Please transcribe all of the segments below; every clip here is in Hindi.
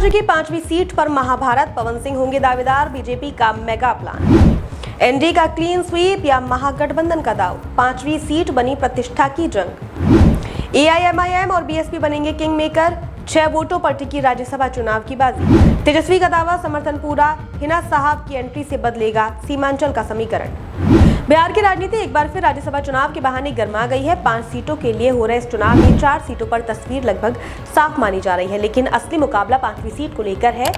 राज्य की 5वीं सीट पर महाभारत, पवन सिंह होंगे दावेदार, बीजेपी का मेगा प्लान। एनडीए का क्लीन स्वीप या महागठबंधन का दाव, 5वीं सीट बनी प्रतिष्ठा की जंग। एआईएमआईएम और बीएसपी बनेंगे किंग मेकर, 6 वोटों पर टिकी राज्यसभा चुनाव की बाजी। तेजस्वी का दावा, समर्थन पूरा, हिना साहब की एंट्री से बदलेगा सीमांचल का समीकरण। बिहार की राजनीति एक बार फिर राज्यसभा चुनाव के बहाने गर्मा गई है। 5 सीटों के लिए हो रहे इस चुनाव में 4 सीटों पर तस्वीर लगभग साफ मानी जा रही है, लेकिन असली मुकाबला 5वीं सीट को लेकर है।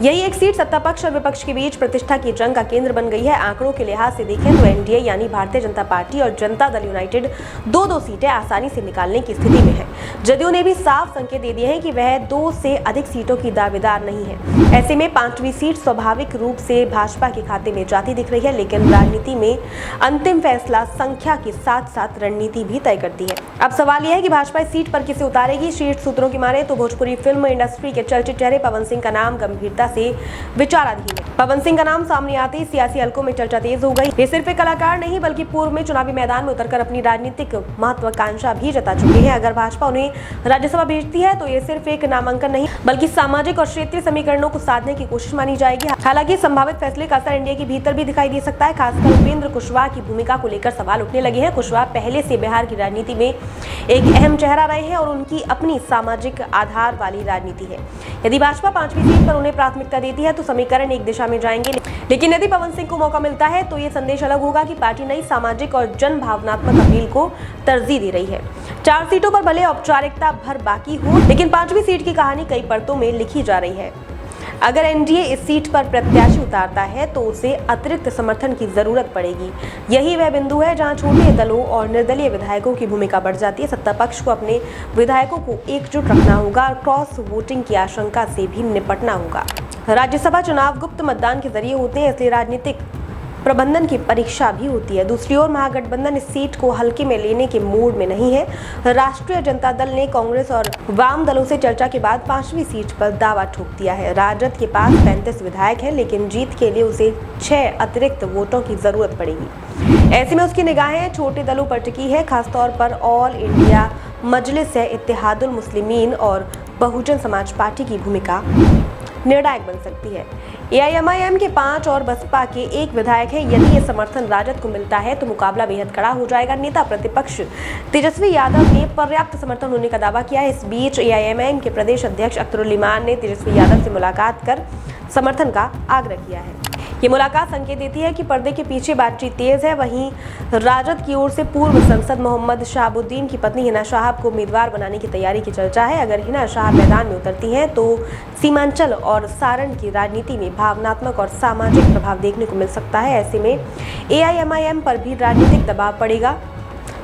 यही एक सीट सत्ता पक्ष और विपक्ष के बीच प्रतिष्ठा की जंग का केंद्र बन गई है। आंकड़ों के लिहाज से देखें तो एनडीए यानी भारतीय जनता पार्टी और जनता दल यूनाइटेड 2-2 सीटें आसानी से निकालने की स्थिति में है। जदयू ने भी साफ संकेत दे दिए हैं कि वह 2 से अधिक सीटों की दावेदार नहीं है। ऐसे में 5वीं सीट स्वाभाविक रूप से भाजपा के खाते में जाती दिख रही है, लेकिन राजनीति में अंतिम फैसला संख्या के साथ साथ रणनीति भी तय करती है। अब सवाल यह है कि भाजपा इस सीट पर किसे उतारेगी। शीर्ष सूत्रों की माने तो भोजपुरी फिल्म इंडस्ट्री के चर्चित चेहरे पवन सिंह का नाम गंभीरता से विचाराधीन है। पवन सिंह का नाम सामने आते ही सियासी हलकों में चर्चा तेज हो गई। ये सिर्फ एक कलाकार नहीं बल्कि पूर्व में चुनावी मैदान में उतरकर अपनी राजनीतिक महत्वाकांक्षा भी जता चुके हैं। अगर भाजपा उन्हें राज्यसभा भेजती है तो ये सिर्फ एक नामांकन नहीं बल्कि सामाजिक और क्षेत्रीय समीकरणों को साधने की कोशिश मानी जाएगी। हालांकि संभावित फैसले का असर एनडीए के भीतर भी दिखाई दे सकता है। खासकर उपेंद्र कुशवाहा की भूमिका को लेकर सवाल उठने लगे हैं। कुशवाहा पहले से बिहार की राजनीति में एक अहम चेहरा रहे हैं और उनकी अपनी सामाजिक आधार वाली राजनीति है। यदि भाजपा 5वीं सीट पर उन्हें प्राथमिकता देती है तो समीकरण एक दिशा में जाएंगे, लेकिन यदि पवन सिंह को मौका मिलता है तो ये संदेश अलग होगा कि पार्टी नई सामाजिक और जन भावनात्मक अपील को तरजीह दे रही है। 4 सीटों पर भले औपचारिकता भर बाकी हो, लेकिन 5वीं सीट की कहानी कई परतों में लिखी जा रही है। अगर एनडीए इस सीट पर प्रत्याशी उतारता है तो उसे अतिरिक्त समर्थन की जरूरत पड़ेगी। यही वह बिंदु है जहां छोटे दलों और निर्दलीय विधायकों की भूमिका बढ़ जाती है। सत्ता पक्ष को अपने विधायकों को एकजुट रखना होगा और क्रॉस वोटिंग की आशंका से भी निपटना होगा। राज्यसभा चुनाव गुप्त मतदान के जरिए होते हैं, इसलिए राजनीतिक प्रबंधन की परीक्षा भी होती है। दूसरी ओर महागठबंधन इस सीट को हल्के में लेने के मूड में नहीं है। राष्ट्रीय जनता दल ने कांग्रेस और वाम दलों से चर्चा के बाद 5वीं सीट पर दावा ठोक दिया है। राजद के पास 35 विधायक हैं, लेकिन जीत के लिए उसे 6 अतिरिक्त वोटों की जरूरत पड़ेगी। ऐसे में उसकी निगाहें छोटे दलों पर टिकी है, खासतौर पर ऑल इंडिया मजलिस इत्तेहादुल मुस्लिमीन और बहुजन समाज पार्टी की भूमिका निर्णायक बन सकती है। एआईएमआईएम के 5 और बसपा के 1 विधायक हैं। यदि ये समर्थन राजद को मिलता है तो मुकाबला बेहद कड़ा हो जाएगा। नेता प्रतिपक्ष तेजस्वी यादव ने पर्याप्त समर्थन होने का दावा किया है। इस बीच एआईएमआईएम के प्रदेश अध्यक्ष अख्तरुल इमान ने तेजस्वी यादव से मुलाकात कर समर्थन का आग्रह किया है। ये मुलाकात संकेत देती है कि पर्दे के पीछे बातचीत तेज है। वहीं राजद की ओर से पूर्व सांसद मोहम्मद शहाबुद्दीन की पत्नी हिना साहब को उम्मीदवार बनाने की तैयारी की चर्चा है। अगर हिना साहब मैदान में उतरती हैं तो सीमांचल और सारण की राजनीति में भावनात्मक और सामाजिक प्रभाव देखने को मिल सकता है। ऐसे में एआईएमआईएम पर भी राजनीतिक दबाव पड़ेगा,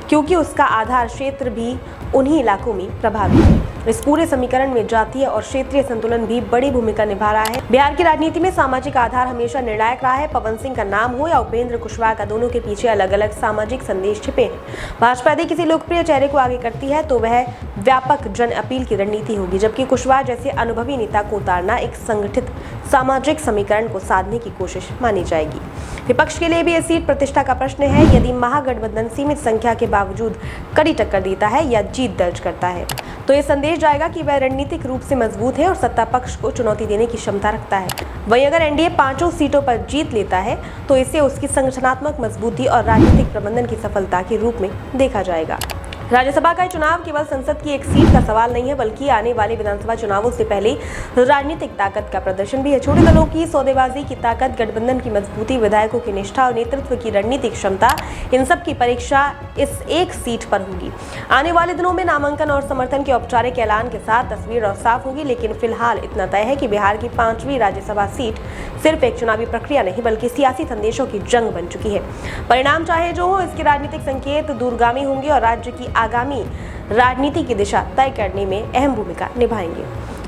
क्योंकि उसका आधार क्षेत्र भी उन्हीं इलाकों में प्रभावी है। इस पूरे समीकरण में जातीय और क्षेत्रीय संतुलन भी बड़ी भूमिका निभा रहा है। बिहार की राजनीति में सामाजिक आधार हमेशा निर्णायक रहा है। पवन सिंह का नाम हो या उपेंद्र कुशवाहा का, दोनों के पीछे अलग अलग सामाजिक संदेश छिपे हैं। भाजपा यदि किसी लोकप्रिय चेहरे को आगे करती है तो वह व्यापक जन अपील की रणनीति होगी, जबकि कुशवाहा जैसे अनुभवी नेता को उतारना एक संगठित सामाजिक समीकरण को साधने की कोशिश मानी जाएगी। विपक्ष के लिए भी यह सीट प्रतिष्ठा का प्रश्न है। यदि महागठबंधन सीमित संख्या के बावजूद कड़ी टक्कर देता है या जीत दर्ज करता है तो ये संदेश जाएगा कि वह रणनीतिक रूप से मजबूत है और सत्ता पक्ष को चुनौती देने की क्षमता रखता है। वहीं अगर एनडीए 5 सीटों पर जीत लेता है तो इसे उसकी संगठनात्मक मजबूती और राजनीतिक प्रबंधन की सफलता के रूप में देखा जाएगा। राज्यसभा का चुनाव केवल संसद की एक सीट का सवाल नहीं है, बल्कि आने वाले विधानसभा चुनावों से पहले राजनीतिक ताकत का प्रदर्शन भी है। छोटे दलों की सौदेबाजी की ताकत, गठबंधन की मजबूती, विधायकों की निष्ठा और नेतृत्व की रणनीतिक क्षमता, इन सब की परीक्षा इस एक सीट पर होगी। आने वाले दिनों में नामांकन और समर्थन के औपचारिक ऐलान के साथ तस्वीर और साफ होगी, लेकिन फिलहाल इतना तय है कि बिहार की 5वीं राज्यसभा सीट सिर्फ एक चुनावी प्रक्रिया नहीं बल्कि सियासी संदेशों की जंग बन चुकी है। परिणाम चाहे जो हो, इसके राजनीतिक संकेत दूरगामी होंगे और राज्य की आगामी राजनीति की दिशा तय करने में अहम भूमिका निभाएंगे।